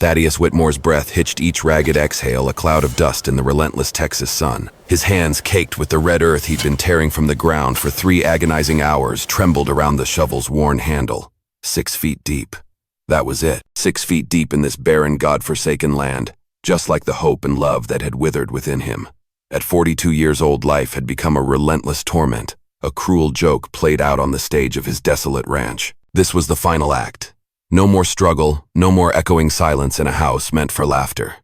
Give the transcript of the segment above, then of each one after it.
Thaddeus Whitmore's breath hitched each ragged exhale a cloud of dust in the relentless Texas sun. His hands, caked with the red earth he'd been tearing from the ground for 3 agonizing hours, trembled around the shovel's worn handle. 6 feet deep. That was it. 6 feet deep in this barren, God-forsaken land, just like the hope and love that had withered within him. At 42 years old, life had become a relentless torment, a cruel joke played out on the stage of his desolate ranch. This was the final act. No more struggle, no more echoing silence in a house meant for laughter.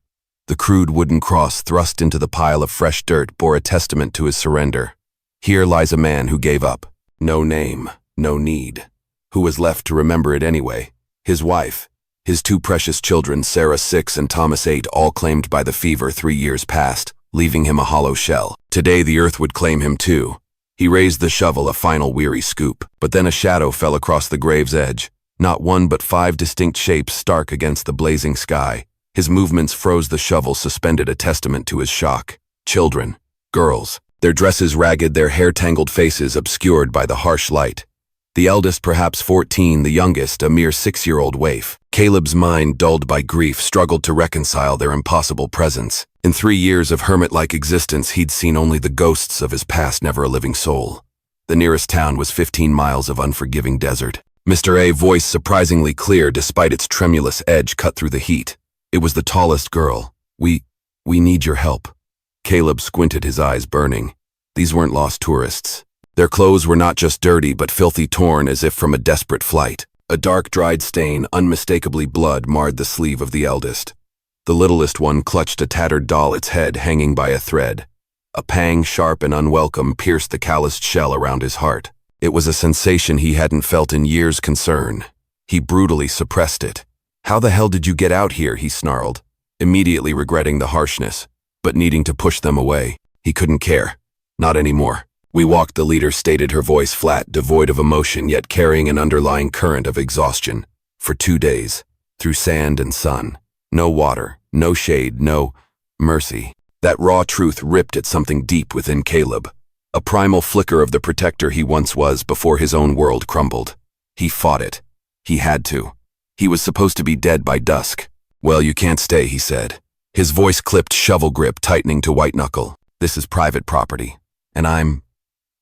The crude wooden cross thrust into the pile of fresh dirt bore a testament to his surrender. Here lies a man who gave up. No name, no need. Who was left to remember it anyway? His wife, his 2 precious children, Sarah 6 and Thomas 8, all claimed by the fever 3 years past, leaving him a hollow shell. Today the earth would claim him too. He raised the shovel, a final weary scoop, but then a shadow fell across the grave's edge. Not 1 but 5 distinct shapes stark against the blazing sky. His movements froze the shovel, suspended, a testament to his shock. Children. Girls. Their dresses ragged, their hair-tangled faces obscured by the harsh light. The eldest perhaps 14, the youngest a mere 6-year-old waif. Caleb's mind, dulled by grief, struggled to reconcile their impossible presence. In 3 years of hermit-like existence, he'd seen only the ghosts of his past, never a living soul. The nearest town was 15 miles of unforgiving desert. Mr. A, voice surprisingly clear despite its tremulous edge cut through the heat. It was the tallest girl. We need your help." Caleb squinted, his eyes burning. These weren't lost tourists. Their clothes were not just dirty, but filthy, torn as if from a desperate flight. A dark, dried stain, unmistakably blood, marred the sleeve of the eldest. The littlest one clutched a tattered doll, its head hanging by a thread. A pang, sharp and unwelcome, pierced the calloused shell around his heart. It was a sensation he hadn't felt in years. Concern. He brutally suppressed it. "How the hell did you get out here?" he snarled, immediately regretting the harshness, but needing to push them away. He couldn't care. Not anymore. "We walked," the leader stated, her voice flat, devoid of emotion, yet carrying an underlying current of exhaustion. "For 2 days. Through sand and sun. No water, no shade, no mercy." That raw truth ripped at something deep within Caleb. A primal flicker of the protector he once was before his own world crumbled. He fought it. He had to. He was supposed to be dead by dusk. "Well, you can't stay," he said. His voice clipped, shovel grip tightening to white knuckle. "This is private property. And I'm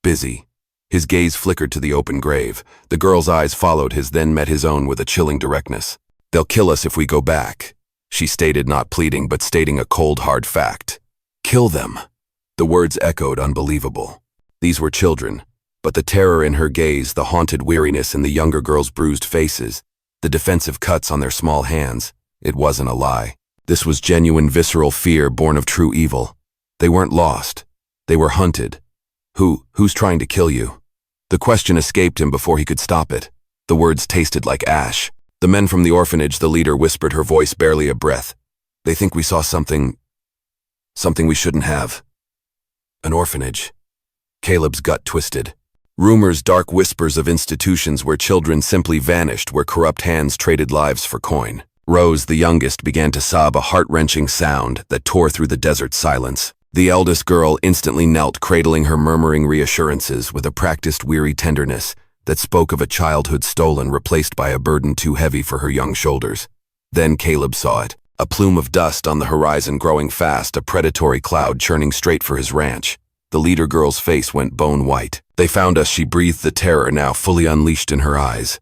busy." His gaze flickered to the open grave. The girl's eyes followed his, then met his own with a chilling directness. "They'll kill us if we go back," she stated, not pleading, but stating a cold, hard fact. "Kill them." The words echoed, unbelievable. These were children, but the terror in her gaze, the haunted weariness in the younger girls' bruised faces, the defensive cuts on their small hands, it wasn't a lie. This was genuine, visceral fear born of true evil. They weren't lost. They were hunted. Who's trying to kill you?" The question escaped him before he could stop it. The words tasted like ash. "The men from the orphanage," the leader whispered, her voice barely a breath. "They think we saw something we shouldn't have." An orphanage. Caleb's gut twisted. Rumors, dark whispers of institutions where children simply vanished, where corrupt hands traded lives for coin. Rose, the youngest, began to sob, a heart-wrenching sound that tore through the desert silence. The eldest girl instantly knelt, cradling her murmuring reassurances with a practiced, weary tenderness that spoke of a childhood stolen, replaced by a burden too heavy for her young shoulders. Then Caleb saw it. A plume of dust on the horizon, growing fast, a predatory cloud churning straight for his ranch. The leader girl's face went bone white. "They found us," she breathed, the terror now fully unleashed in her eyes.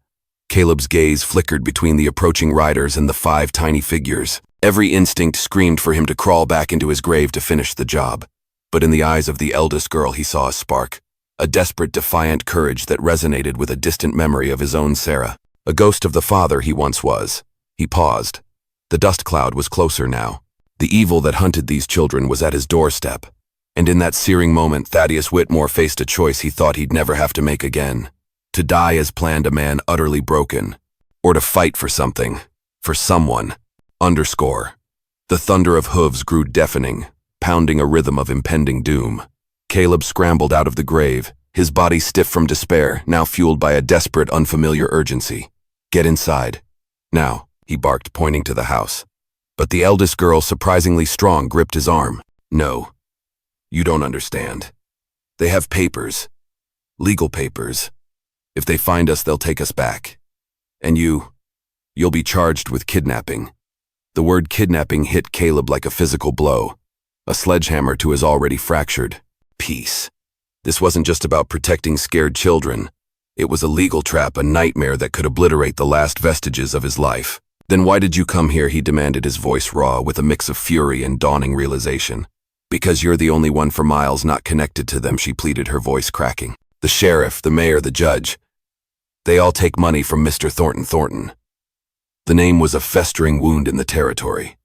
Caleb's gaze flickered between the approaching riders and the 5 tiny figures. Every instinct screamed for him to crawl back into his grave to finish the job. But in the eyes of the eldest girl he saw a spark, a desperate, defiant courage that resonated with a distant memory of his own Sarah, a ghost of the father he once was. He paused. The dust cloud was closer now. The evil that hunted these children was at his doorstep. And in that searing moment, Thaddeus Whitmore faced a choice he thought he'd never have to make again. To die as planned, a man utterly broken. Or to fight for something. For someone. Underscore. The thunder of hooves grew deafening, pounding a rhythm of impending doom. Caleb scrambled out of the grave, his body stiff from despair, now fueled by a desperate, unfamiliar urgency. "Get inside. Now," he barked, pointing to the house. But the eldest girl, surprisingly strong, gripped his arm. "No. You don't understand. They have papers. Legal papers. If they find us, they'll take us back. And you'll be charged with kidnapping." The word kidnapping hit Caleb like a physical blow, a sledgehammer to his already fractured peace. This wasn't just about protecting scared children. It was a legal trap, a nightmare that could obliterate the last vestiges of his life. Then why did you come here? He demanded, his voice raw with a mix of fury and dawning realization. Because you're the only one for miles not connected to them, she pleaded, her voice cracking. The sheriff, the mayor, the judge. They all take money from Mr. Thornton. The name was a festering wound in the territory.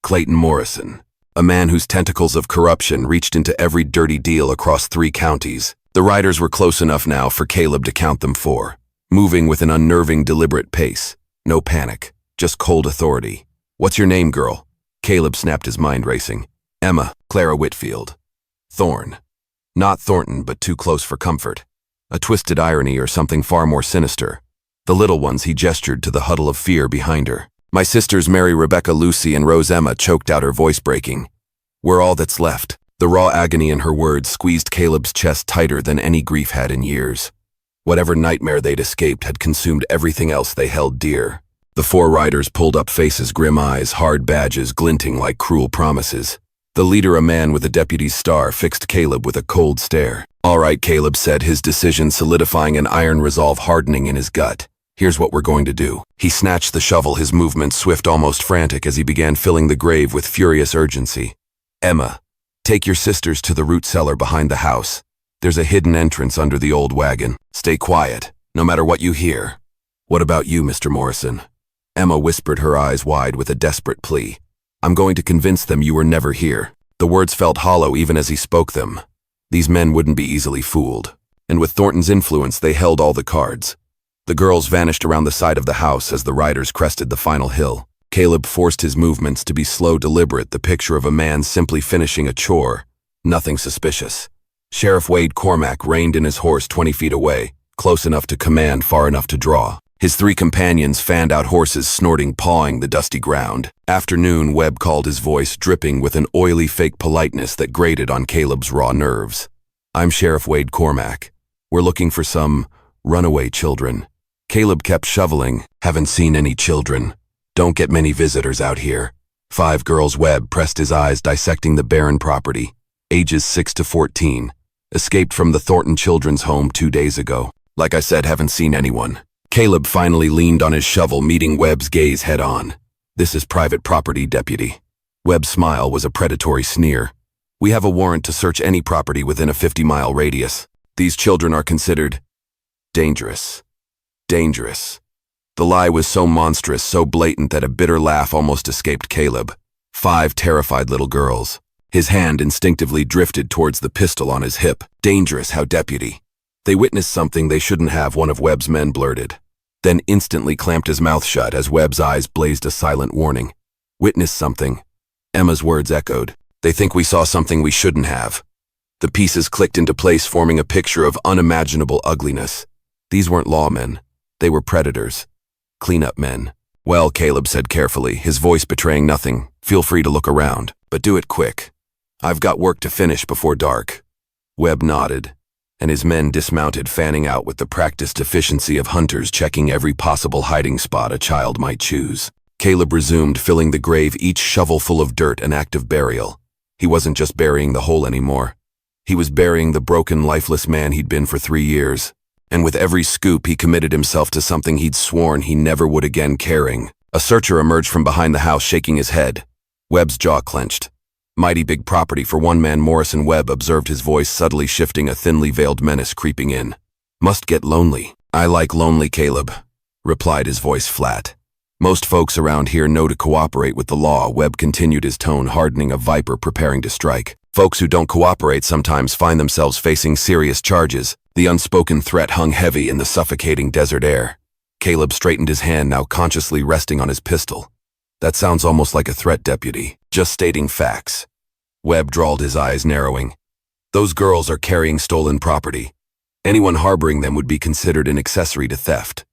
Clayton Morrison, a man whose tentacles of corruption reached into every dirty deal across 3 counties. The riders were close enough now for Caleb to count them 4, moving with an unnerving, deliberate pace. No panic, just cold authority. What's your name, girl? Caleb snapped, his mind racing. Emma, Clara Whitfield. Thorn. Not Thornton, but too close for comfort. A twisted irony or something far more sinister. The little ones, he gestured to the huddle of fear behind her. My sisters Mary, Rebecca, Lucy, and Rose Emma, choked out, her voice breaking. We're all that's left. The raw agony in her words squeezed Caleb's chest tighter than any grief had in years. Whatever nightmare they'd escaped had consumed everything else they held dear. The 4 riders pulled up faces, grim eyes, hard badges glinting like cruel promises. The leader, a man with a deputy's star, fixed Caleb with a cold stare. All right, Caleb said, his decision solidifying, an iron resolve hardening in his gut. Here's what we're going to do. He snatched the shovel, his movements swift, almost frantic, as he began filling the grave with furious urgency. Emma, take your sisters to the root cellar behind the house. There's a hidden entrance under the old wagon. Stay quiet, no matter what you hear. What about you, Mr. Morrison? Emma whispered, her eyes wide with a desperate plea. I'm going to convince them you were never here. The words felt hollow even as he spoke them. These men wouldn't be easily fooled. And with Thornton's influence, they held all the cards. The girls vanished around the side of the house as the riders crested the final hill. Caleb forced his movements to be slow, deliberate, the picture of a man simply finishing a chore. Nothing suspicious. Sheriff Wade Cormack reined in his horse 20 feet away, close enough to command, far enough to draw. His 3 companions fanned out horses, snorting, pawing the dusty ground. Afternoon, Webb called, his voice dripping with an oily fake politeness that grated on Caleb's raw nerves. I'm Sheriff Wade Cormack. We're looking for some runaway children. Caleb kept shoveling. Haven't seen any children. Don't get many visitors out here. 5 girls. Webb pressed his eyes, dissecting the barren property. Ages 6 to 14. Escaped from the Thornton Children's Home 2 days ago. Like I said, haven't seen anyone. Caleb finally leaned on his shovel, meeting Webb's gaze head on. This is private property, deputy. Webb's smile was a predatory sneer. We have a warrant to search any property within a 50-mile radius. These children are considered dangerous. Dangerous. The lie was so monstrous, so blatant that a bitter laugh almost escaped Caleb. 5 terrified little girls. His hand instinctively drifted towards the pistol on his hip. Dangerous, how, deputy? They witnessed something they shouldn't have, one of Webb's men blurted. Then instantly clamped his mouth shut as Webb's eyes blazed a silent warning. Witnessed something. Emma's words echoed. They think we saw something we shouldn't have. The pieces clicked into place, forming a picture of unimaginable ugliness. These weren't lawmen. They were predators. Cleanup men. Well, Caleb said carefully, his voice betraying nothing. Feel free to look around, but do it quick. I've got work to finish before dark. Webb nodded, and his men dismounted, fanning out with the practiced efficiency of hunters checking every possible hiding spot a child might choose. Caleb resumed, filling the grave, each shovel full of dirt, an act of burial. He wasn't just burying the hole anymore. He was burying the broken, lifeless man he'd been for 3 years. And with every scoop, he committed himself to something he'd sworn he never would again, caring. A searcher emerged from behind the house, shaking his head. Webb's jaw clenched. Mighty big property for one man, Morrison. Webb observed, his voice subtly shifting, a thinly veiled menace creeping in. Must get lonely. I like lonely, Caleb, replied, his voice flat. Most folks around here know to cooperate with the law. Webb continued, his tone hardening, a viper preparing to strike. Folks who don't cooperate sometimes find themselves facing serious charges. The unspoken threat hung heavy in the suffocating desert air. Caleb straightened his hand, now consciously resting on his pistol. That sounds almost like a threat, deputy. Just stating facts. Webb drawled, his eyes narrowing. Those girls are carrying stolen property. Anyone harboring them would be considered an accessory to theft.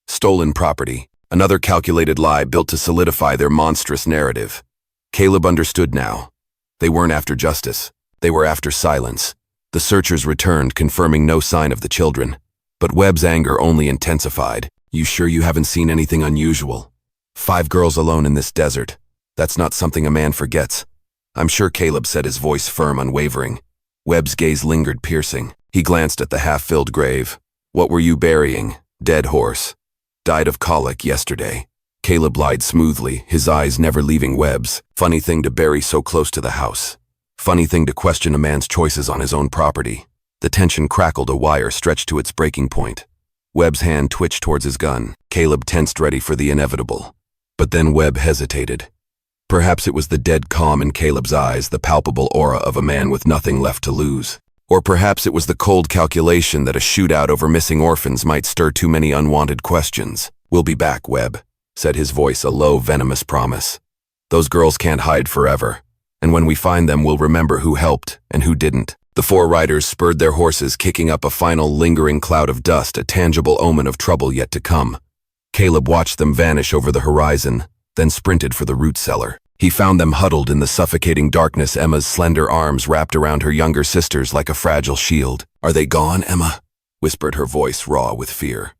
Stolen property, another calculated lie built to solidify their monstrous narrative. Caleb understood now. They weren't after justice. They were after silence. The searchers returned, confirming no sign of the children. But Webb's anger only intensified. You sure you haven't seen anything unusual? 5 girls alone in this desert. That's not something a man forgets. I'm sure, Caleb said, his voice firm, unwavering. Webb's gaze lingered, piercing. He glanced at the half-filled grave. What were you burying? Dead horse. Died of colic yesterday. Caleb lied smoothly, his eyes never leaving Webb's. Funny thing to bury so close to the house. Funny thing to question a man's choices on his own property. The tension crackled, a wire stretched to its breaking point. Webb's hand twitched towards his gun. Caleb tensed, ready for the inevitable. But then Webb hesitated. Perhaps it was the dead calm in Caleb's eyes, the palpable aura of a man with nothing left to lose. Or perhaps it was the cold calculation that a shootout over missing orphans might stir too many unwanted questions. We'll be back, Webb, said his voice, a low, venomous promise. Those girls can't hide forever. And when we find them, we'll remember who helped and who didn't. The four riders spurred their horses, kicking up a final lingering cloud of dust, a tangible omen of trouble yet to come. Caleb watched them vanish over the horizon, then sprinted for the root cellar. He found them huddled in the suffocating darkness, Emma's slender arms wrapped around her younger sisters like a fragile shield. Are they gone, Emma? Whispered her voice, raw with fear.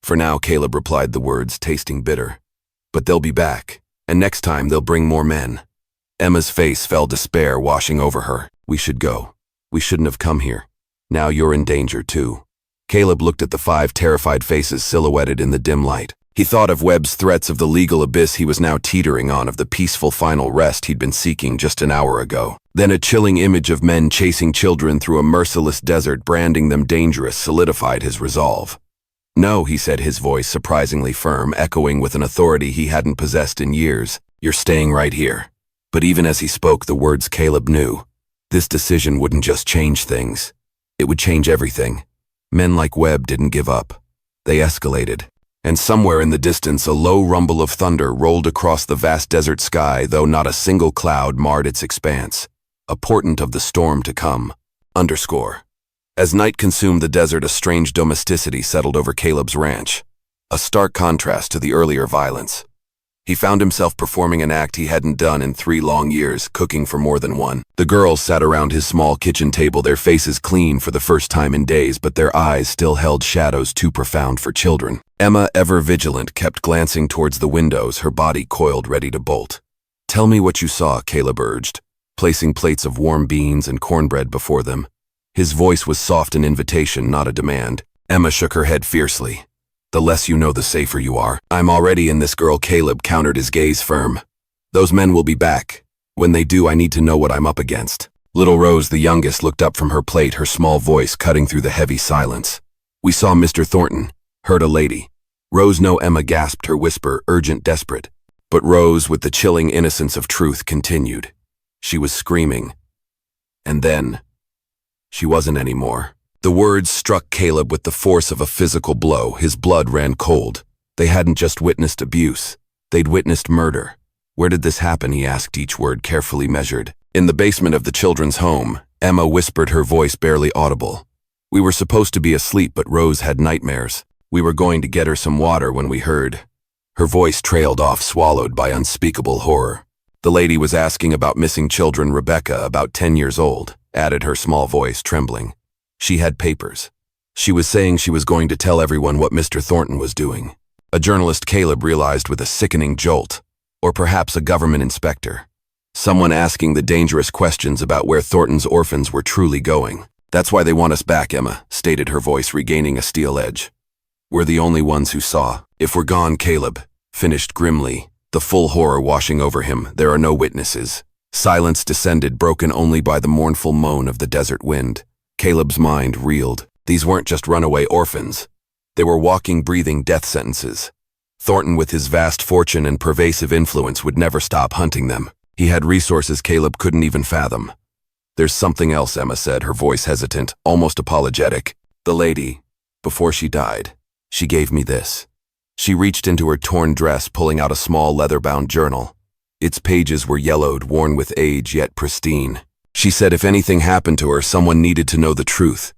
For now, Caleb replied, the words tasting bitter. But they'll be back, and next time they'll bring more men. Emma's face fell, despair washing over her. We should go. We shouldn't have come here. Now you're in danger, too. Caleb looked at the 5 terrified faces silhouetted in the dim light. He thought of Webb's threats, of the legal abyss he was now teetering on, of the peaceful final rest he'd been seeking just an hour ago. Then a chilling image of men chasing children through a merciless desert, branding them dangerous, solidified his resolve. No, he said, his voice surprisingly firm, echoing with an authority he hadn't possessed in years. You're staying right here. But even as he spoke the words, Caleb knew. This decision wouldn't just change things. It would change everything. Men like Webb didn't give up. They escalated. And somewhere in the distance, a low rumble of thunder rolled across the vast desert sky, though not a single cloud marred its expanse. A portent of the storm to come. Underscore. As night consumed the desert, a strange domesticity settled over Caleb's ranch. A stark contrast to the earlier violence. He found himself performing an act he hadn't done in 3 long years, cooking for more than one. The girls sat around his small kitchen table, their faces clean for the first time in days, but their eyes still held shadows too profound for children. Emma, ever vigilant, kept glancing towards the windows, her body coiled, ready to bolt. Tell me what you saw, Caleb urged, placing plates of warm beans and cornbread before them. His voice was soft, an invitation, not a demand. Emma shook her head fiercely. The less you know, the safer you are. I'm already in this, girl, Caleb countered, his gaze firm. Those men will be back. When they do, I need to know what I'm up against. Little Rose, the youngest, looked up from her plate, her small voice cutting through the heavy silence. We saw Mr. Thornton. Heard a lady. Rose, no, Emma gasped, her whisper urgent, desperate. But Rose, with the chilling innocence of truth, continued. She was screaming. And then, she wasn't anymore. The words struck Caleb with the force of a physical blow. His blood ran cold. They hadn't just witnessed abuse. They'd witnessed murder. Where did this happen, he asked, each word carefully measured. In the basement of the children's home, Emma whispered, her voice barely audible. We were supposed to be asleep, but Rose had nightmares. We were going to get her some water when we heard. Her voice trailed off, swallowed by unspeakable horror. The lady was asking about missing children. Rebecca, about 10 years old, added, her small voice trembling. She had papers. She was saying she was going to tell everyone what Mr. Thornton was doing. A journalist, Caleb realized with a sickening jolt. Or perhaps a government inspector. Someone asking the dangerous questions about where Thornton's orphans were truly going. That's why they want us back, Emma, stated, her voice regaining a steel edge. We're the only ones who saw. If we're gone, Caleb finished grimly, the full horror washing over him. There are no witnesses. Silence descended, broken only by the mournful moan of the desert wind. Caleb's mind reeled. These weren't just runaway orphans. They were walking, breathing death sentences. Thornton, with his vast fortune and pervasive influence, would never stop hunting them. He had resources Caleb couldn't even fathom. There's something else, Emma said, her voice hesitant, almost apologetic. The lady, before she died, she gave me this. She reached into her torn dress, pulling out a small leather-bound journal. Its pages were yellowed, worn with age, yet pristine. She said if anything happened to her, someone needed to know the truth.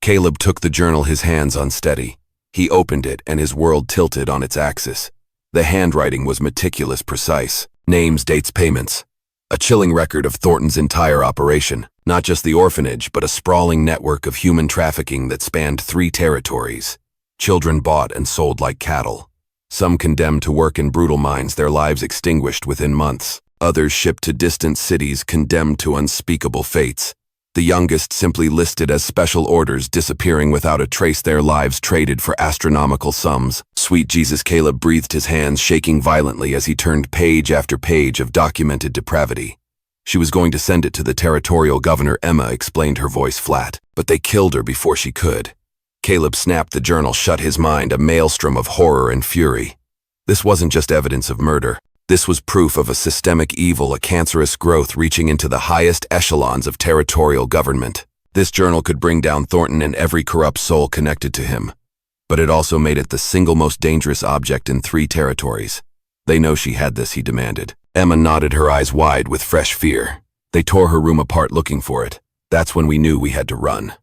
Caleb took the journal, his hands unsteady. He opened it, and his world tilted on its axis. The handwriting was meticulous, precise. Names, dates, payments. A chilling record of Thornton's entire operation. Not just the orphanage, but a sprawling network of human trafficking that spanned 3 territories. Children bought and sold like cattle. Some condemned to work in brutal mines, their lives extinguished within months. Others shipped to distant cities condemned to unspeakable fates. The youngest simply listed as special orders, disappearing without a trace, their lives traded for astronomical sums. Sweet Jesus, Caleb breathed, his hands shaking violently as he turned page after page of documented depravity. She was going to send it to the territorial governor, Emma explained, her voice flat. But they killed her before she could. Caleb snapped the journal shut, his mind a maelstrom of horror and fury. This wasn't just evidence of murder. This was proof of a systemic evil, a cancerous growth reaching into the highest echelons of territorial government. This journal could bring down Thornton and every corrupt soul connected to him. But it also made it the single most dangerous object in 3 territories. They know she had this, he demanded. Emma nodded, her eyes wide with fresh fear. They tore her room apart looking for it. That's when we knew we had to run.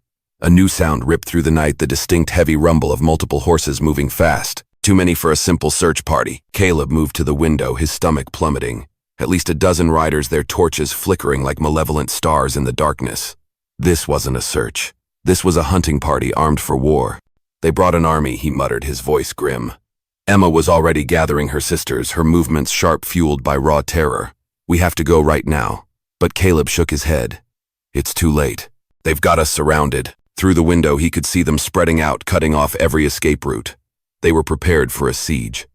A new sound ripped through the night, the distinct heavy rumble of multiple horses moving fast. Too many for a simple search party. Caleb moved to the window, his stomach plummeting. At least a dozen riders, their torches flickering like malevolent stars in the darkness. This wasn't a search. This was a hunting party armed for war. They brought an army, he muttered, his voice grim. Emma was already gathering her sisters, her movements sharp, fueled by raw terror. We have to go right now. But Caleb shook his head. It's too late. They've got us surrounded. Through the window he could see them spreading out, cutting off every escape route. They were prepared for a siege.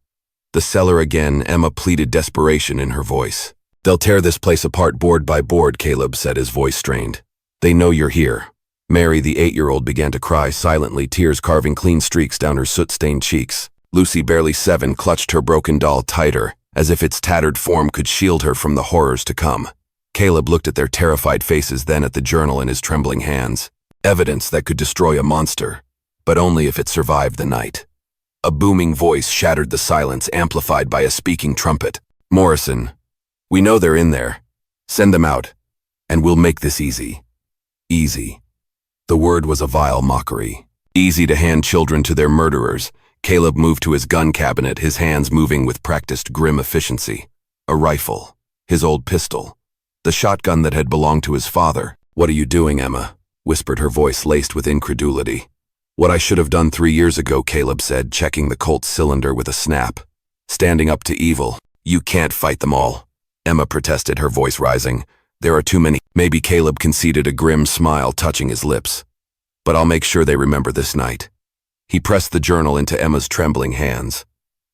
The cellar again, Emma pleaded, desperation in her voice. They'll tear this place apart board by board, Caleb said, his voice strained. They know you're here. Mary, the 8-year-old, began to cry silently, tears carving clean streaks down her soot-stained cheeks. Lucy, barely 7, clutched her broken doll tighter, as if its tattered form could shield her from the horrors to come. Caleb looked at their terrified faces, then at the journal in his trembling hands. Evidence that could destroy a monster, but only if it survived the night. A booming voice shattered the silence, amplified by a speaking trumpet. Morrison, we know they're in there. Send them out, and we'll make this easy. Easy. The word was a vile mockery. Easy to hand children to their murderers. Caleb moved to his gun cabinet, his hands moving with practiced grim efficiency. A rifle. His old pistol. The shotgun that had belonged to his father. What are you doing, Emma? Whispered, her voice laced with incredulity. What I should have done 3 years ago, Caleb said, checking the Colt's cylinder with a snap. Standing up to evil. You can't fight them all. Emma protested, her voice rising. There are too many. Maybe Caleb conceded, a grim smile touching his lips. But I'll make sure they remember this night. He pressed the journal into Emma's trembling hands.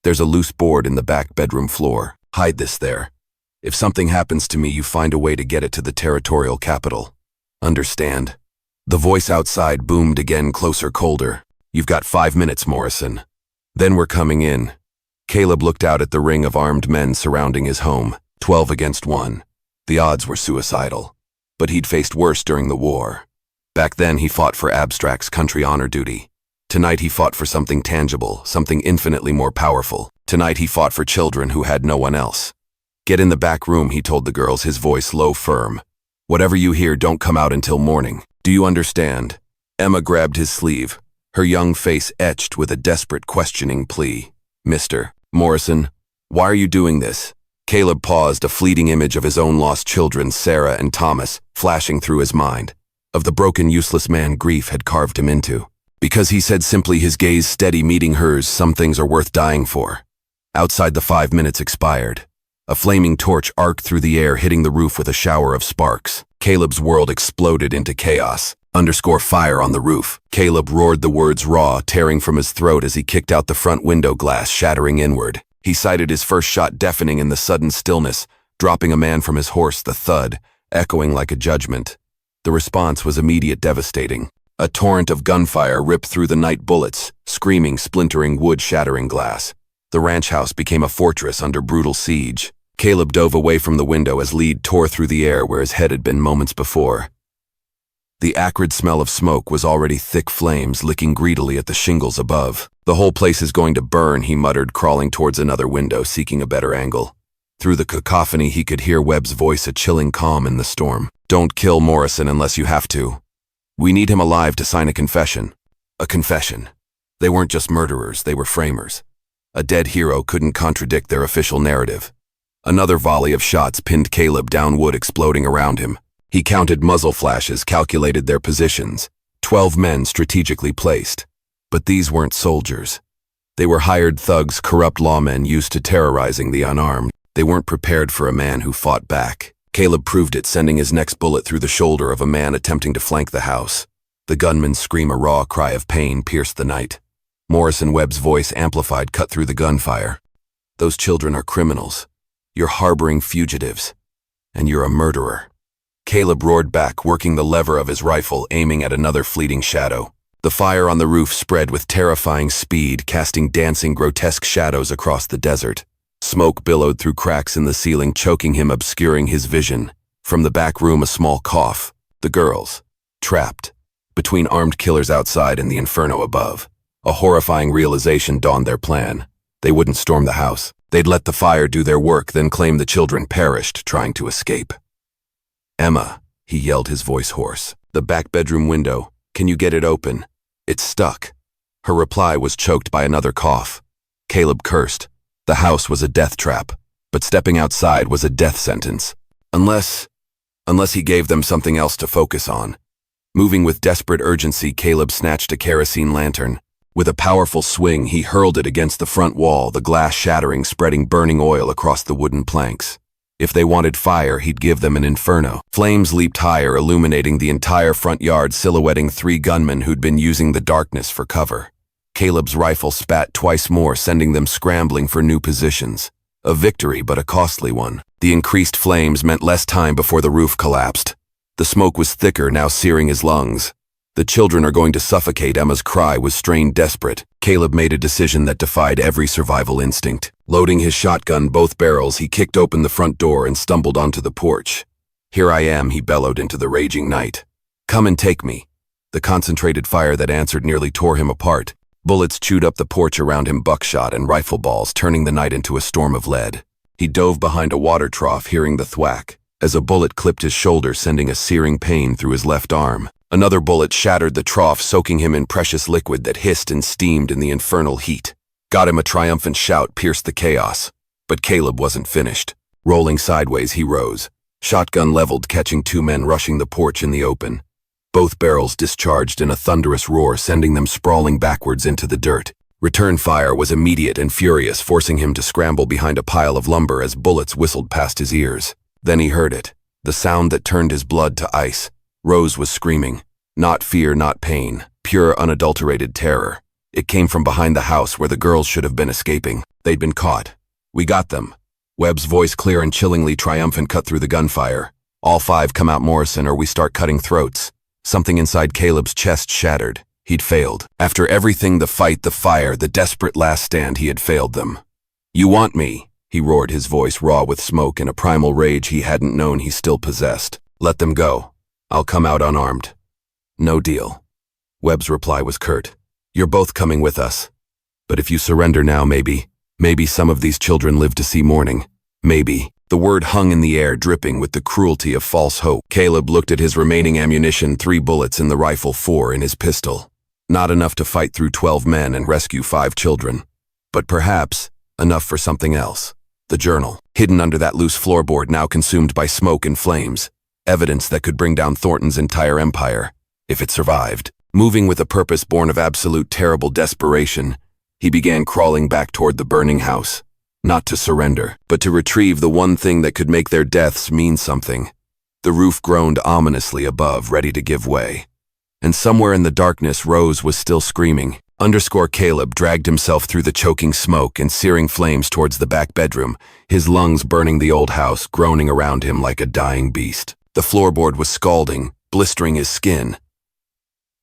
There's a loose board in the back bedroom floor. Hide this there. If something happens to me, you find a way to get it to the territorial capital. Understand? The voice outside boomed again, closer, colder. You've got 5 minutes, Morrison. Then we're coming in. Caleb looked out at the ring of armed men surrounding his home, 12 against 1. The odds were suicidal. But he'd faced worse during the war. Back then he fought for abstracts, country honor duty. Tonight he fought for something tangible, something infinitely more powerful. Tonight he fought for children who had no one else. Get in the back room, he told the girls, his voice low, firm. Whatever you hear, don't come out until morning. Do you understand? Emma grabbed his sleeve, her young face etched with a desperate, questioning plea. Mr. Morrison, why are you doing this? Caleb paused, a fleeting image of his own lost children, Sarah and Thomas, flashing through his mind. Of the broken, useless man grief had carved him into. Because he said simply, his gaze steady, meeting hers, some things are worth dying for. Outside, the 5 minutes expired. A flaming torch arced through the air, hitting the roof with a shower of sparks. Caleb's world exploded into chaos. Fire on the roof. Caleb roared, the words raw, tearing from his throat as he kicked out the front window glass, shattering inward. He sighted his first shot, deafening in the sudden stillness, dropping a man from his horse, the thud, echoing like a judgment. The response was immediate, devastating. A torrent of gunfire ripped through the night, bullets, screaming, splintering wood, shattering glass. The ranch house became a fortress under brutal siege. Caleb dove away from the window as lead tore through the air where his head had been moments before. The acrid smell of smoke was already thick flames licking greedily at the shingles above. The whole place is going to burn, he muttered, crawling towards another window, seeking a better angle. Through the cacophony he could hear Webb's voice, a chilling calm in the storm. Don't kill Morrison unless you have to. We need him alive to sign a confession. A confession. They weren't just murderers, they were framers. A dead hero couldn't contradict their official narrative. Another volley of shots pinned Caleb down, wood exploding around him. He counted muzzle flashes, calculated their positions. 12 men strategically placed. But these weren't soldiers. They were hired thugs, corrupt lawmen used to terrorizing the unarmed. They weren't prepared for a man who fought back. Caleb proved it, sending his next bullet through the shoulder of a man attempting to flank the house. The gunman's scream, a raw cry of pain, pierced the night. Morrison Webb's voice, amplified, cut through the gunfire. "Those children are criminals. You're harboring fugitives. And you're a murderer." Caleb roared back, working the lever of his rifle, aiming at another fleeting shadow. The fire on the roof spread with terrifying speed, casting dancing, grotesque shadows across the desert. Smoke billowed through cracks in the ceiling, choking him, obscuring his vision. From the back room, a small cough. The girls, trapped between armed killers outside and the inferno above. A horrifying realization dawned their plan. They wouldn't storm the house. They'd let the fire do their work, then claim the children perished trying to escape. "Emma," he yelled, his voice hoarse. "The back bedroom window. Can you get it open? It's stuck." Her reply was choked by another cough. Caleb cursed. The house was a death trap, but stepping outside was a death sentence. Unless he gave them something else to focus on. Moving with desperate urgency, Caleb snatched a kerosene lantern. With a powerful swing, he hurled it against the front wall, the glass shattering, spreading burning oil across the wooden planks. If they wanted fire, he'd give them an inferno. Flames leaped higher, illuminating the entire front yard, silhouetting 3 gunmen who'd been using the darkness for cover. Caleb's rifle spat twice more, sending them scrambling for new positions. A victory, but a costly one. The increased flames meant less time before the roof collapsed. The smoke was thicker, now searing his lungs. "The children are going to suffocate," Emma's cry was strained, desperate. Caleb made a decision that defied every survival instinct. Loading his shotgun, both barrels, he kicked open the front door and stumbled onto the porch. "Here I am," he bellowed into the raging night. "Come and take me." The concentrated fire that answered nearly tore him apart. Bullets chewed up the porch around him, buckshot and rifle balls, turning the night into a storm of lead. He dove behind a water trough, hearing the thwack, as a bullet clipped his shoulder, sending a searing pain through his left arm. Another bullet shattered the trough, soaking him in precious liquid that hissed and steamed in the infernal heat. Got him! A triumphant shout pierced the chaos. But Caleb wasn't finished. Rolling sideways, he rose, shotgun leveled, catching 2 men rushing the porch in the open. Both barrels discharged in a thunderous roar, sending them sprawling backwards into the dirt. Return fire was immediate and furious, forcing him to scramble behind a pile of lumber as bullets whistled past his ears. Then he heard it, the sound that turned his blood to ice. Rose was screaming. Not fear, not pain, pure unadulterated terror. It came from behind the house where the girls should have been escaping. They'd been caught. "We got them." Webb's voice, clear and chillingly triumphant, cut through the gunfire. "All 5 come out, Morrison, or we start cutting throats." Something inside Caleb's chest shattered. He'd failed. After everything, the fight, the fire, the desperate last stand, he had failed them. "You want me?" he roared, his voice raw with smoke and a primal rage he hadn't known he still possessed. "Let them go. I'll come out unarmed." "No deal." Webb's reply was curt. "You're both coming with us. But if you surrender now, maybe some of these children live to see morning. Maybe." The word hung in the air, dripping with the cruelty of false hope. Caleb looked at his remaining ammunition, 3 bullets in the rifle, 4 in his pistol. Not enough to fight through 12 men and rescue 5 children. But perhaps enough for something else. The journal, hidden under that loose floorboard, now consumed by smoke and flames. Evidence that could bring down Thornton's entire empire, if it survived. Moving with a purpose born of absolute terrible desperation, he began crawling back toward the burning house. Not to surrender, but to retrieve the one thing that could make their deaths mean something. The roof groaned ominously above, ready to give way. And somewhere in the darkness, Rose was still screaming. Caleb dragged himself through the choking smoke and searing flames towards the back bedroom, his lungs burning the old house, groaning around him like a dying beast. The floorboard was scalding, blistering his skin.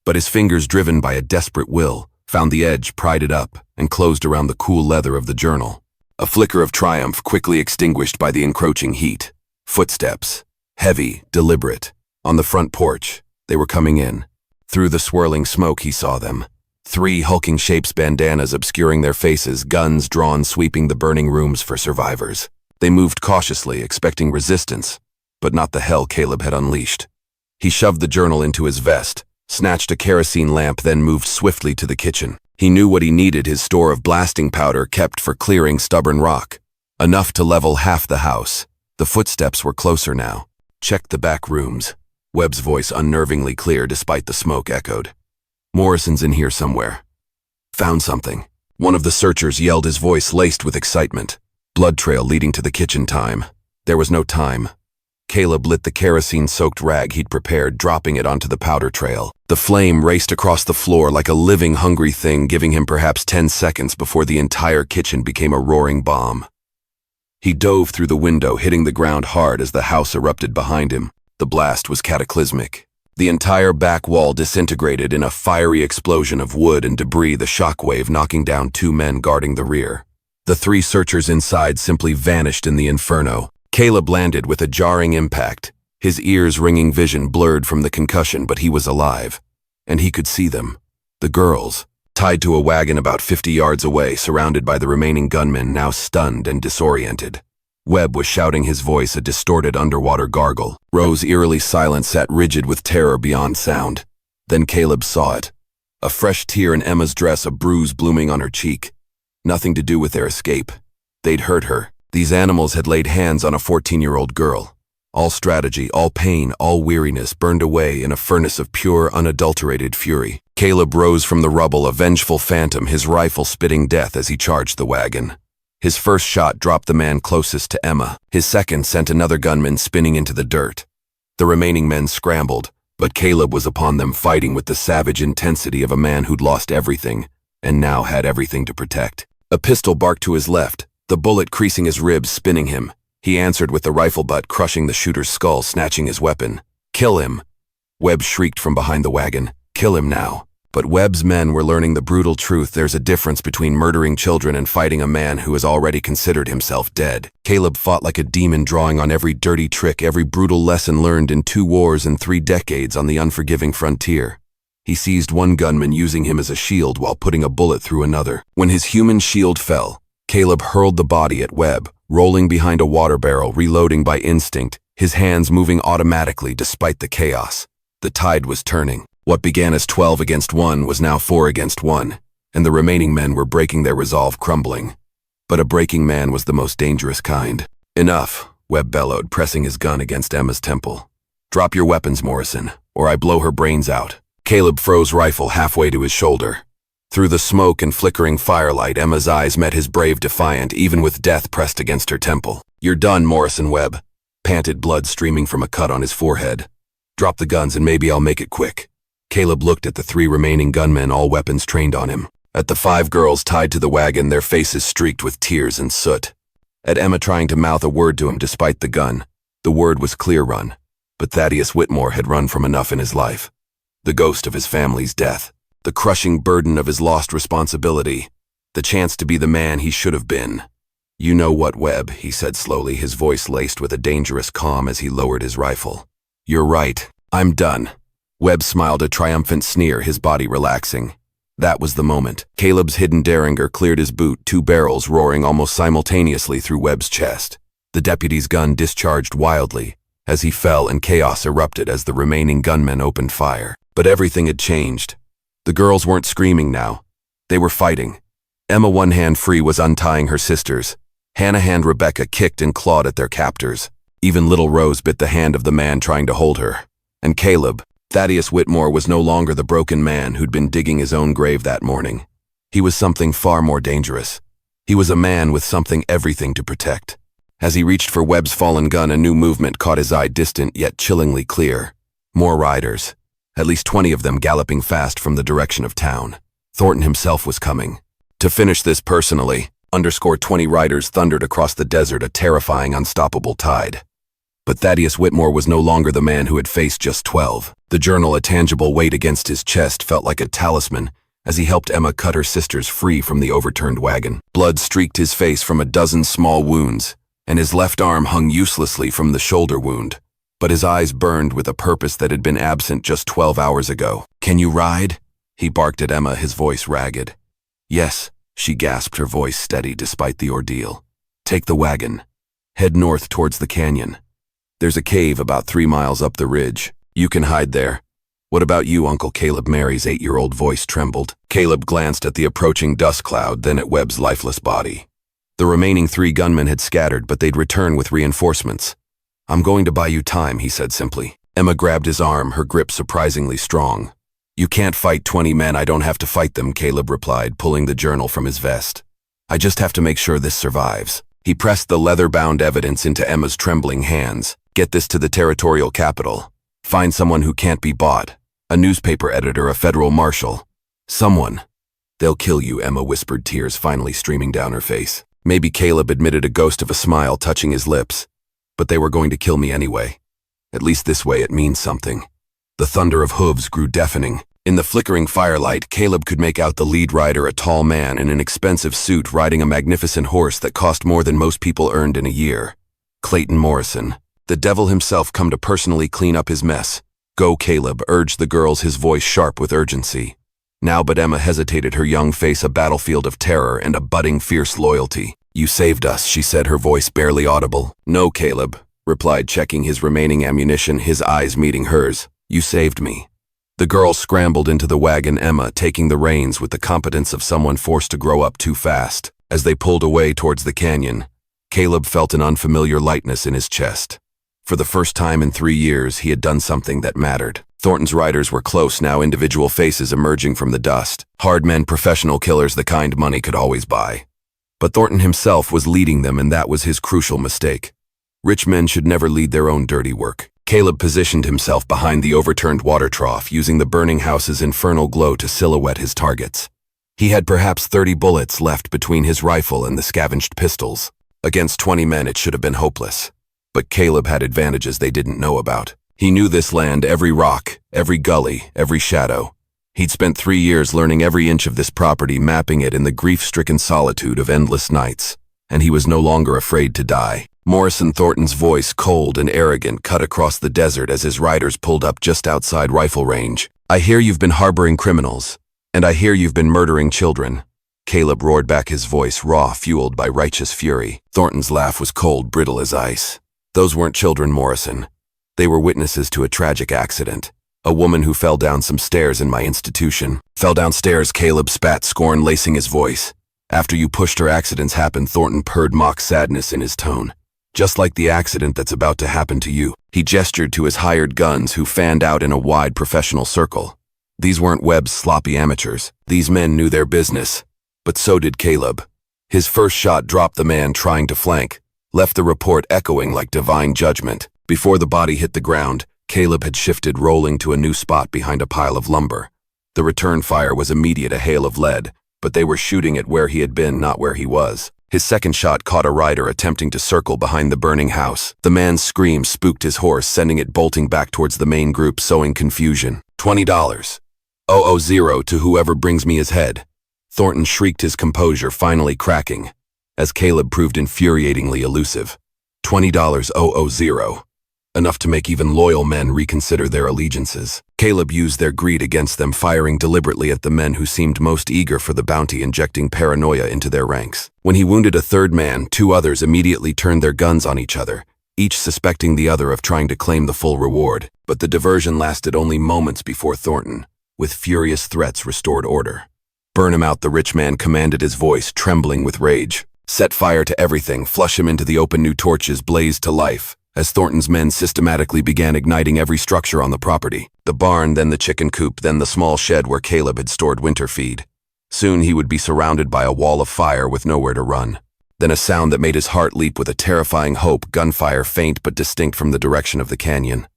But his fingers, driven by a desperate will, found the edge, pried it up, and closed around the cool leather of the journal. A flicker of triumph, quickly extinguished by the encroaching heat. Footsteps, heavy, deliberate, on the front porch. They were coming in. Through the swirling smoke, he saw them. 3 hulking shapes, bandanas obscuring their faces, guns drawn, sweeping the burning rooms for survivors. They moved cautiously, expecting resistance, but not the hell Caleb had unleashed. He shoved the journal into his vest, snatched a kerosene lamp, then moved swiftly to the kitchen. He knew what he needed, his store of blasting powder kept for clearing stubborn rock. Enough to level half the house. The footsteps were closer now. "Check the back rooms." Webb's voice, unnervingly clear despite the smoke, echoed. "Morrison's in here somewhere." "Found something." One of the searchers yelled, his voice laced with excitement. blood trail leading to the kitchen. Time. There was no time. Caleb lit the kerosene-soaked rag he'd prepared, dropping it onto the powder trail. The flame raced across the floor like a living, hungry thing, giving him perhaps 10 seconds before the entire kitchen became a roaring bomb. He dove through the window, hitting the ground hard as the house erupted behind him. The blast was cataclysmic. The entire back wall disintegrated in a fiery explosion of wood and debris, the shockwave knocking down 2 men guarding the rear. The 3 searchers inside simply vanished in the inferno. Caleb landed with a jarring impact, his ears ringing, vision blurred from the concussion, but he was alive. And he could see them. The girls, tied to a wagon about 50 yards away, surrounded by the remaining gunmen, now stunned and disoriented. Webb was shouting, his voice a distorted underwater gargle. Rose, eerily silent, sat rigid with terror beyond sound. Then Caleb saw it. A fresh tear in Emma's dress, a bruise blooming on her cheek. Nothing to do with their escape. They'd hurt her. These animals had laid hands on a 14-year-old girl. All strategy, all pain, all weariness burned away in a furnace of pure, unadulterated fury. Caleb rose from the rubble, a vengeful phantom, his rifle spitting death as he charged the wagon. His first shot dropped the man closest to Emma. His second sent another gunman spinning into the dirt. The remaining men scrambled, but Caleb was upon them, fighting with the savage intensity of a man who'd lost everything, and now had everything to protect. A pistol barked to his left, the bullet creasing his ribs, spinning him. He answered with the rifle butt crushing the shooter's skull, snatching his weapon. "Kill him!" Webb shrieked from behind the wagon. "Kill him now!" But Webb's men were learning the brutal truth. There's a difference between murdering children and fighting a man who has already considered himself dead. Caleb fought like a demon, drawing on every dirty trick, every brutal lesson learned in 2 wars and 3 decades on the unforgiving frontier. He seized one gunman, using him as a shield while putting a bullet through another. When his human shield fell, Caleb hurled the body at Webb, rolling behind a water barrel, reloading by instinct, his hands moving automatically despite the chaos. The tide was turning. What began as 12 against 1 was now 4 against 1, and the remaining men were breaking their resolve, crumbling. But a breaking man was the most dangerous kind. "Enough," Webb bellowed, pressing his gun against Emma's temple. "Drop your weapons, Morrison, or I blow her brains out." Caleb froze rifle halfway to his shoulder. Through the smoke and flickering firelight, Emma's eyes met his, brave, defiant, even with death pressed against her temple. "You're done, Morrison," Webb panted, blood streaming from a cut on his forehead. "Drop the guns and maybe I'll make it quick." Caleb looked at the 3 remaining gunmen, all weapons trained on him. At the 5 girls tied to the wagon, their faces streaked with tears and soot. At Emma trying to mouth a word to him despite the gun. The word was clear: run. But Thaddeus Whitmore had run from enough in his life. The ghost of his family's death. The crushing burden of his lost responsibility. The chance to be the man he should have been. "You know what, Webb," he said slowly, his voice laced with a dangerous calm as he lowered his rifle. "You're right. I'm done." Webb smiled a triumphant sneer, his body relaxing. That was the moment. Caleb's hidden derringer cleared his boot, 2 barrels roaring almost simultaneously through Webb's chest. The deputy's gun discharged wildly as he fell, and chaos erupted as the remaining gunmen opened fire. But everything had changed. The girls weren't screaming now. They were fighting. Emma, one hand free, was untying her sisters. Hannah and Rebecca kicked and clawed at their captors. Even little Rose bit the hand of the man trying to hold her. And Caleb, Thaddeus Whitmore, was no longer the broken man who'd been digging his own grave that morning. He was something far more dangerous. He was a man with everything to protect. As he reached for Webb's fallen gun, a new movement caught his eye, distant yet chillingly clear. More riders. At least 20 of them galloping fast from the direction of town. Thornton himself was coming. To finish this personally, 20 riders thundered across the desert, a terrifying, unstoppable tide. But Thaddeus Whitmore was no longer the man who had faced just 12. The journal, a tangible weight against his chest, felt like a talisman as he helped Emma cut her sisters free from the overturned wagon. Blood streaked his face from a dozen small wounds, and his left arm hung uselessly from the shoulder wound. But his eyes burned with a purpose that had been absent just 12 hours ago. "Can you ride?" he barked at Emma, his voice ragged. "Yes," she gasped, her voice steady despite the ordeal. "Take the wagon. Head north towards the canyon. There's a cave about 3 miles up the ridge. You can hide there." "What about you, Uncle Caleb?" Mary's 8-year-old voice trembled. Caleb glanced at the approaching dust cloud, then at Webb's lifeless body. The remaining 3 gunmen had scattered, but they'd return with reinforcements. "I'm going to buy you time," he said simply. Emma grabbed his arm, her grip surprisingly strong. "You can't fight 20 men. I don't have to fight them," Caleb replied, pulling the journal from his vest. "I just have to make sure this survives." He pressed the leather-bound evidence into Emma's trembling hands. Get this to the territorial capital. Find someone who can't be bought. A newspaper editor, a federal marshal. Someone. They'll kill you, Emma whispered, tears finally streaming down her face. Maybe Caleb admitted, a ghost of a smile touching his lips. But they were going to kill me anyway. At least this way it means something. The thunder of hooves grew deafening. In the flickering firelight, Caleb could make out the lead rider, a tall man in an expensive suit riding a magnificent horse that cost more than most people earned in a year. Clayton Morrison. The devil himself, come to personally clean up his mess. Go, Caleb, urged the girls, his voice sharp with urgency. Now but Emma hesitated, her young face a battlefield of terror and a budding fierce loyalty. You saved us, she said, her voice barely audible. No, Caleb, replied, checking his remaining ammunition, his eyes meeting hers. You saved me. The girl scrambled into the wagon, Emma taking the reins with the competence of someone forced to grow up too fast. As they pulled away towards the canyon, Caleb felt an unfamiliar lightness in his chest. For the first time in 3 years, he had done something that mattered. Thornton's riders were close now, individual faces emerging from the dust. Hard men, professional killers, the kind money could always buy. But Thornton himself was leading them, and that was his crucial mistake. Rich men should never lead their own dirty work. Caleb positioned himself behind the overturned water trough, using the burning house's infernal glow to silhouette his targets. He had perhaps 30 bullets left between his rifle and the scavenged pistols. Against 20 men, it should have been hopeless. But Caleb had advantages they didn't know about. He knew this land, every rock, every gully, every shadow. He'd spent 3 years learning every inch of this property, mapping it in the grief-stricken solitude of endless nights. And he was no longer afraid to die. Morrison, Thornton's voice, cold and arrogant, cut across the desert as his riders pulled up just outside rifle range. I hear you've been harboring criminals, and I hear you've been murdering children. Caleb roared back, his voice raw, fueled by righteous fury. Thornton's laugh was cold, brittle as ice. Those weren't children, Morrison. They were witnesses to a tragic accident. A woman who fell down some stairs in my institution. Fell downstairs, Caleb spat, scorn lacing his voice. After you pushed her, accidents happened, Thornton purred, mock sadness in his tone. Just like the accident that's about to happen to you. He gestured to his hired guns, who fanned out in a wide professional circle. These weren't Webb's sloppy amateurs. These men knew their business. But so did Caleb. His first shot dropped the man trying to flank, left the report echoing like divine judgment. Before the body hit the ground, Caleb had shifted, rolling to a new spot behind a pile of lumber. The return fire was immediate, a hail of lead, but they were shooting at where he had been, not where he was. His second shot caught a rider attempting to circle behind the burning house. The man's scream spooked his horse, sending it bolting back towards the main group, sowing confusion. $20. 000 to whoever brings me his head. Thornton shrieked, his composure finally cracking, as Caleb proved infuriatingly elusive. $20 000. Enough to make even loyal men reconsider their allegiances. Caleb used their greed against them, firing deliberately at the men who seemed most eager for the bounty, injecting paranoia into their ranks. When he wounded a third man, 2 others immediately turned their guns on each other, each suspecting the other of trying to claim the full reward. But the diversion lasted only moments before Thornton, with furious threats, restored order. Burn him out, the rich man commanded, his voice trembling with rage. Set fire to everything, flush him into the open. New torches blazed to life as Thornton's men systematically began igniting every structure on the property. The barn, then the chicken coop, then the small shed where Caleb had stored winter feed. Soon he would be surrounded by a wall of fire with nowhere to run. Then a sound that made his heart leap with a terrifying hope, gunfire, faint but distinct from the direction of the canyon.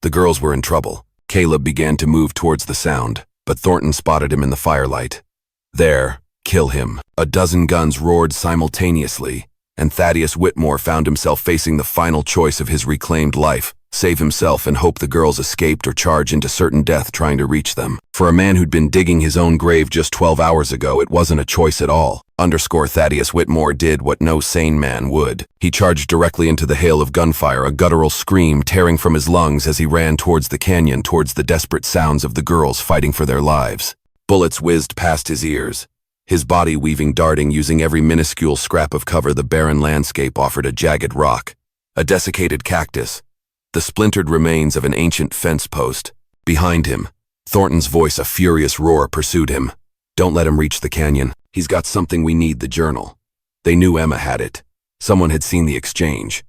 The girls were in trouble. Caleb began to move towards the sound, but Thornton spotted him in the firelight. There, kill him. A dozen guns roared simultaneously, and Thaddeus Whitmore found himself facing the final choice of his reclaimed life: save himself and hope the girls escaped, or charge into certain death trying to reach them. For a man who'd been digging his own grave just 12 hours ago, it wasn't a choice at all. Thaddeus Whitmore did what no sane man would. He charged directly into the hail of gunfire, a guttural scream tearing from his lungs as he ran towards the canyon, towards the desperate sounds of the girls fighting for their lives. Bullets whizzed past his ears, his body weaving, darting, using every minuscule scrap of cover the barren landscape offered: a jagged rock, a desiccated cactus, the splintered remains of an ancient fence post. Behind him, Thornton's voice, a furious roar, pursued him. Don't let him reach the canyon. He's got something we need, the journal. They knew Emma had it. Someone had seen the exchange.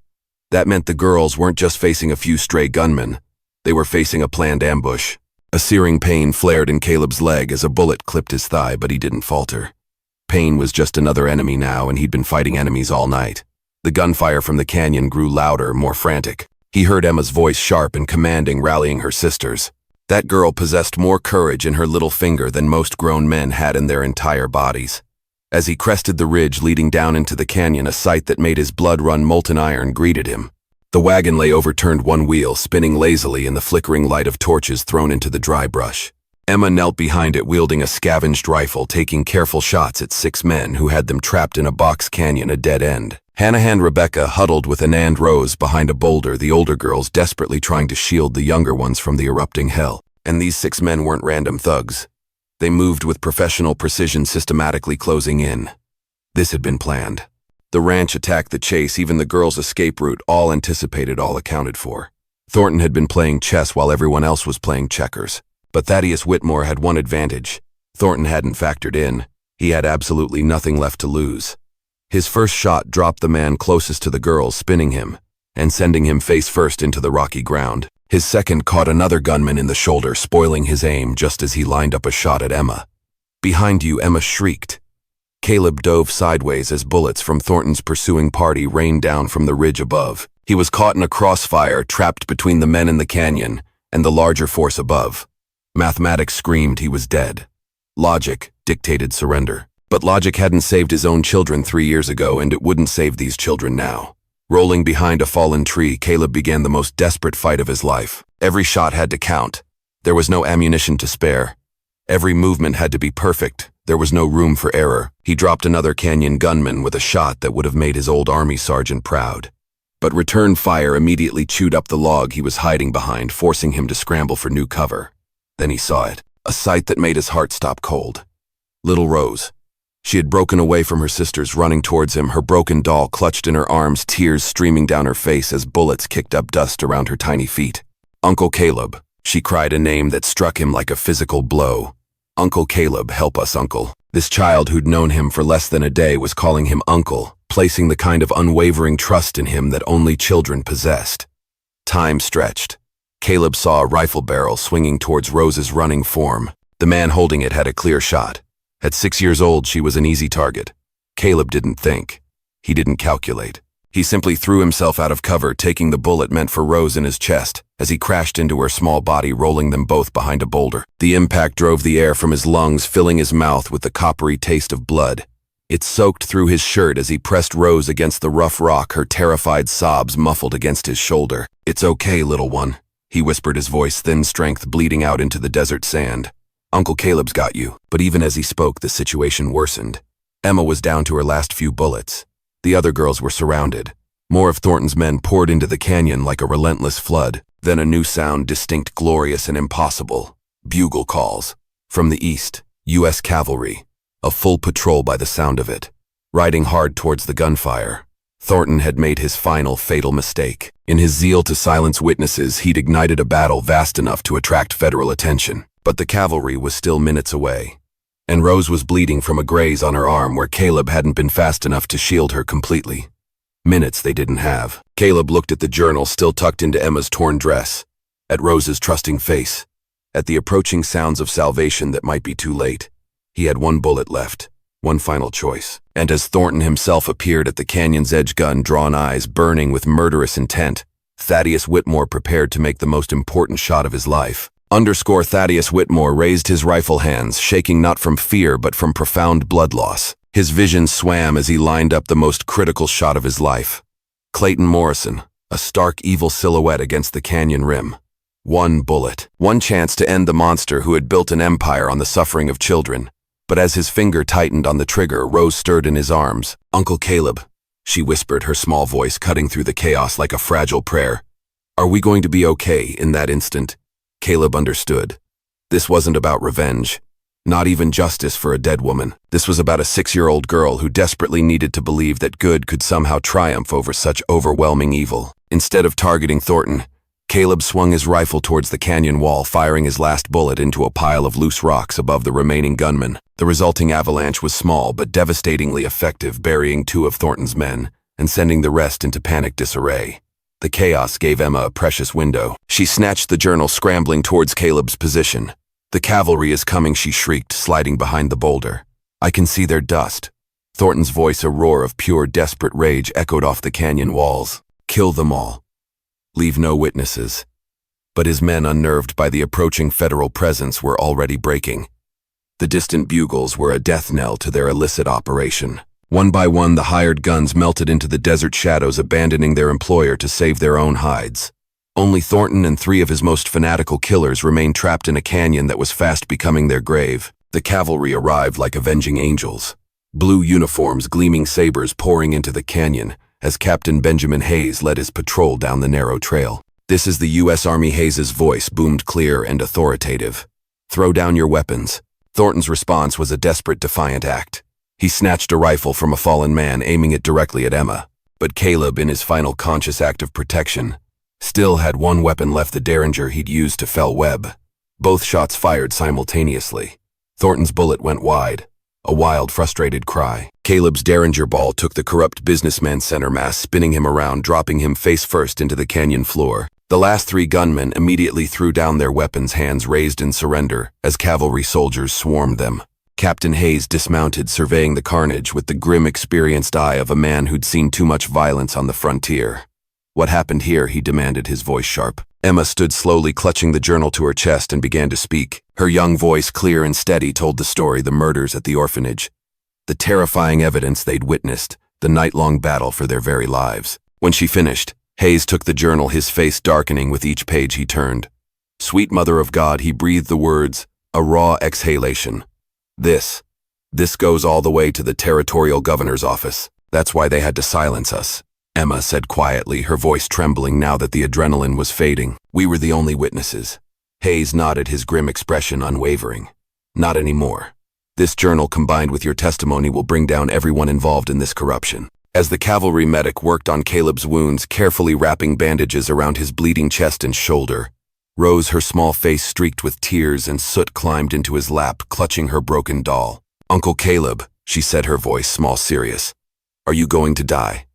That meant the girls weren't just facing a few stray gunmen. They were facing a planned ambush. A searing pain flared in Caleb's leg as a bullet clipped his thigh, but he didn't falter. Pain was just another enemy now, and he'd been fighting enemies all night. The gunfire from the canyon grew louder, more frantic. He heard Emma's voice sharp and commanding, rallying her sisters. That girl possessed more courage in her little finger than most grown men had in their entire bodies. As he crested the ridge leading down into the canyon, a sight that made his blood run molten iron greeted him. The wagon lay overturned one wheel, spinning lazily in the flickering light of torches thrown into the dry brush. Emma knelt behind it, wielding a scavenged rifle, taking careful shots at 6 men who had them trapped in a box canyon, a dead end. Hannah and Rebecca huddled with Anna and Rose behind a boulder, the older girls desperately trying to shield the younger ones from the erupting hell. And these 6 men weren't random thugs. They moved with professional precision, systematically closing in. This had been planned. The ranch attack, the chase, even the girls' escape route, all anticipated, all accounted for. Thornton had been playing chess while everyone else was playing checkers. But Thaddeus Whitmore had one advantage. Thornton hadn't factored in. He had absolutely nothing left to lose. His first shot dropped the man closest to the girls, spinning him and sending him face first into the rocky ground. His second caught another gunman in the shoulder, spoiling his aim just as he lined up a shot at Emma. "Behind you," Emma shrieked. Caleb dove sideways as bullets from Thornton's pursuing party rained down from the ridge above. He was caught in a crossfire, trapped between the men in the canyon and the larger force above. Mathematics screamed he was dead. Logic dictated surrender. But logic hadn't saved his own children 3 years ago, and it wouldn't save these children now. Rolling behind a fallen tree, Caleb began the most desperate fight of his life. Every shot had to count. There was no ammunition to spare. Every movement had to be perfect. There was no room for error. He dropped another canyon gunman with a shot that would have made his old army sergeant proud. But return fire immediately chewed up the log he was hiding behind, forcing him to scramble for new cover. Then he saw it, a sight that made his heart stop cold. Little Rose. She had broken away from her sisters, running towards him, her broken doll clutched in her arms, tears streaming down her face as bullets kicked up dust around her tiny feet. "Uncle Caleb," she cried, a name that struck him like a physical blow. "Uncle Caleb, help us, Uncle." This child who'd known him for less than a day was calling him Uncle, placing the kind of unwavering trust in him that only children possessed. Time stretched. Caleb saw a rifle barrel swinging towards Rose's running form. The man holding it had a clear shot. At 6 years old, she was an easy target. Caleb didn't think. He didn't calculate. He simply threw himself out of cover, taking the bullet meant for Rose in his chest, as he crashed into her small body, rolling them both behind a boulder. The impact drove the air from his lungs, filling his mouth with the coppery taste of blood. It soaked through his shirt as he pressed Rose against the rough rock, her terrified sobs muffled against his shoulder. "It's okay, little one," he whispered, his voice thin strength bleeding out into the desert sand. "Uncle Caleb's got you." But even as he spoke, the situation worsened. Emma was down to her last few bullets. The other girls were surrounded. More of Thornton's men poured into the canyon like a relentless flood. Then a new sound, distinct, glorious, and impossible. Bugle calls. From the east, U.S. cavalry. A full patrol by the sound of it. Riding hard towards the gunfire. Thornton had made his final fatal mistake. In his zeal to silence witnesses, he'd ignited a battle vast enough to attract federal attention. But the cavalry was still minutes away. And Rose was bleeding from a graze on her arm where Caleb hadn't been fast enough to shield her completely. Minutes they didn't have. Caleb looked at the journal still tucked into Emma's torn dress, at Rose's trusting face, at the approaching sounds of salvation that might be too late. He had one bullet left, one final choice. And as Thornton himself appeared at the canyon's edge, gun drawn, eyes burning with murderous intent, Thaddeus Whitmore prepared to make the most important shot of his life. Thaddeus Whitmore raised his rifle hands, shaking not from fear but from profound blood loss. His vision swam as he lined up the most critical shot of his life. Clayton Morrison, a stark evil silhouette against the canyon rim. One bullet, one chance to end the monster who had built an empire on the suffering of children. But as his finger tightened on the trigger, Rose stirred in his arms. "Uncle Caleb," she whispered, her small voice cutting through the chaos like a fragile prayer. "Are we going to be okay?" In that instant, Caleb understood. This wasn't about revenge, not even justice for a dead woman. This was about a 6-year-old girl who desperately needed to believe that good could somehow triumph over such overwhelming evil. Instead of targeting Thornton, Caleb swung his rifle towards the canyon wall, firing his last bullet into a pile of loose rocks above the remaining gunmen. The resulting avalanche was small but devastatingly effective, burying 2 of Thornton's men and sending the rest into panic disarray. The chaos gave Emma a precious window. She snatched the journal, scrambling towards Caleb's position. "The cavalry is coming," she shrieked, sliding behind the boulder. "I can see their dust." Thornton's voice, a roar of pure, desperate rage, echoed off the canyon walls. Kill them all. Leave no witnesses. But his men, unnerved by the approaching federal presence, were already breaking. The distant bugles were a death knell to their illicit operation. One by one, the hired guns melted into the desert shadows, abandoning their employer to save their own hides. Only Thornton and 3 of his most fanatical killers remained trapped in a canyon that was fast becoming their grave. The cavalry arrived like avenging angels. Blue uniforms, gleaming sabers pouring into the canyon as Captain Benjamin Hayes led his patrol down the narrow trail. "This is the U.S. Army." Hayes's voice boomed clear and authoritative. "Throw down your weapons." Thornton's response was a desperate, defiant act. He snatched a rifle from a fallen man, aiming it directly at Emma. But Caleb, in his final conscious act of protection, still had one weapon left, the derringer he'd used to fell Webb. Both shots fired simultaneously. Thornton's bullet went wide, a wild, frustrated cry. Caleb's derringer ball took the corrupt businessman's center mass, spinning him around, dropping him face first into the canyon floor. The last 3 gunmen immediately threw down their weapons, hands raised in surrender, as cavalry soldiers swarmed them. Captain Hayes dismounted, surveying the carnage with the grim, experienced eye of a man who'd seen too much violence on the frontier. "What happened here?" he demanded, his voice sharp. Emma stood slowly, clutching the journal to her chest, and began to speak. Her young voice, clear and steady, told the story: the murders at the orphanage, the terrifying evidence they'd witnessed, the night-long battle for their very lives. When she finished, Hayes took the journal, his face darkening with each page he turned. "Sweet Mother of God," he breathed the words, a raw exhalation. This goes all the way to the territorial governor's office. That's why they had to silence us," Emma said quietly, her voice trembling now that the adrenaline was fading. "We were the only witnesses." Hayes nodded, his grim expression unwavering. "Not anymore. This journal, combined with your testimony, will bring down everyone involved in this corruption." As the cavalry medic worked on Caleb's wounds, carefully wrapping bandages around his bleeding chest and shoulder, Rose, her small face streaked with tears and soot, climbed into his lap, clutching her broken doll. "Uncle Caleb," she said, her voice small, serious. "Are you going to die?"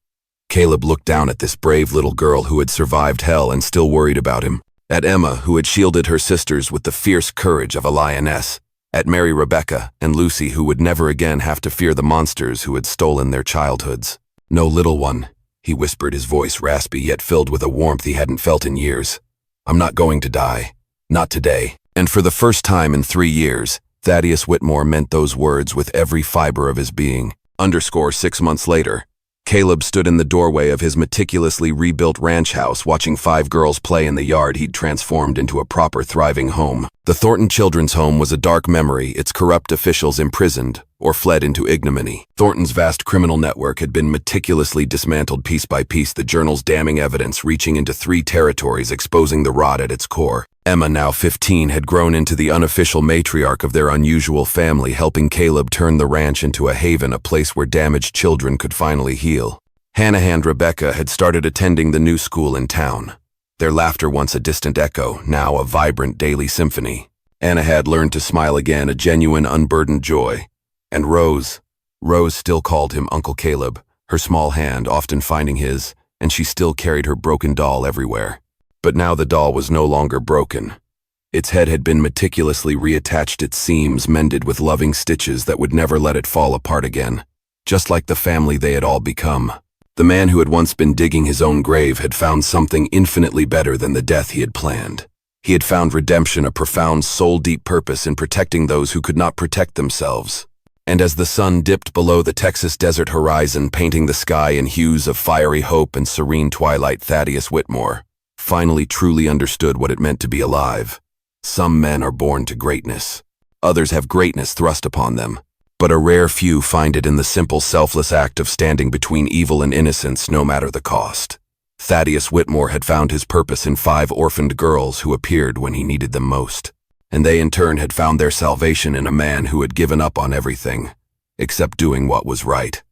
Caleb looked down at this brave little girl who had survived hell and still worried about him. At Emma, who had shielded her sisters with the fierce courage of a lioness. At Mary, Rebecca, and Lucy, who would never again have to fear the monsters who had stolen their childhoods. "No, little one," he whispered, his voice raspy yet filled with a warmth he hadn't felt in years. "I'm not going to die. Not today." And for the first time in 3 years, Thaddeus Whitmore meant those words with every fiber of his being. 6 months later, Caleb stood in the doorway of his meticulously rebuilt ranch house, watching 5 girls play in the yard he'd transformed into a proper, thriving home. The Thornton Children's Home was a dark memory, its corrupt officials imprisoned or fled into ignominy. Thornton's vast criminal network had been meticulously dismantled piece by piece, the journal's damning evidence reaching into 3 territories, exposing the rot at its core. Emma, now 15, had grown into the unofficial matriarch of their unusual family, helping Caleb turn the ranch into a haven, a place where damaged children could finally heal. Hannah and Rebecca had started attending the new school in town. Their laughter, once a distant echo, now a vibrant daily symphony. Anna had learned to smile again, a genuine, unburdened joy. And Rose still called him Uncle Caleb, her small hand often finding his, and she still carried her broken doll everywhere. But now the doll was no longer broken. Its head had been meticulously reattached, its seams mended with loving stitches that would never let it fall apart again. Just like the family they had all become. The man who had once been digging his own grave had found something infinitely better than the death he had planned. He had found redemption, a profound, soul-deep purpose in protecting those who could not protect themselves. And as the sun dipped below the Texas desert horizon, painting the sky in hues of fiery hope and serene twilight, Thaddeus Whitmore finally truly understood what it meant to be alive. Some men are born to greatness. Others have greatness thrust upon them. But a rare few find it in the simple, selfless act of standing between evil and innocence, no matter the cost. Thaddeus Whitmore had found his purpose in 5 orphaned girls who appeared when he needed them most. And they in turn had found their salvation in a man who had given up on everything, except doing what was right.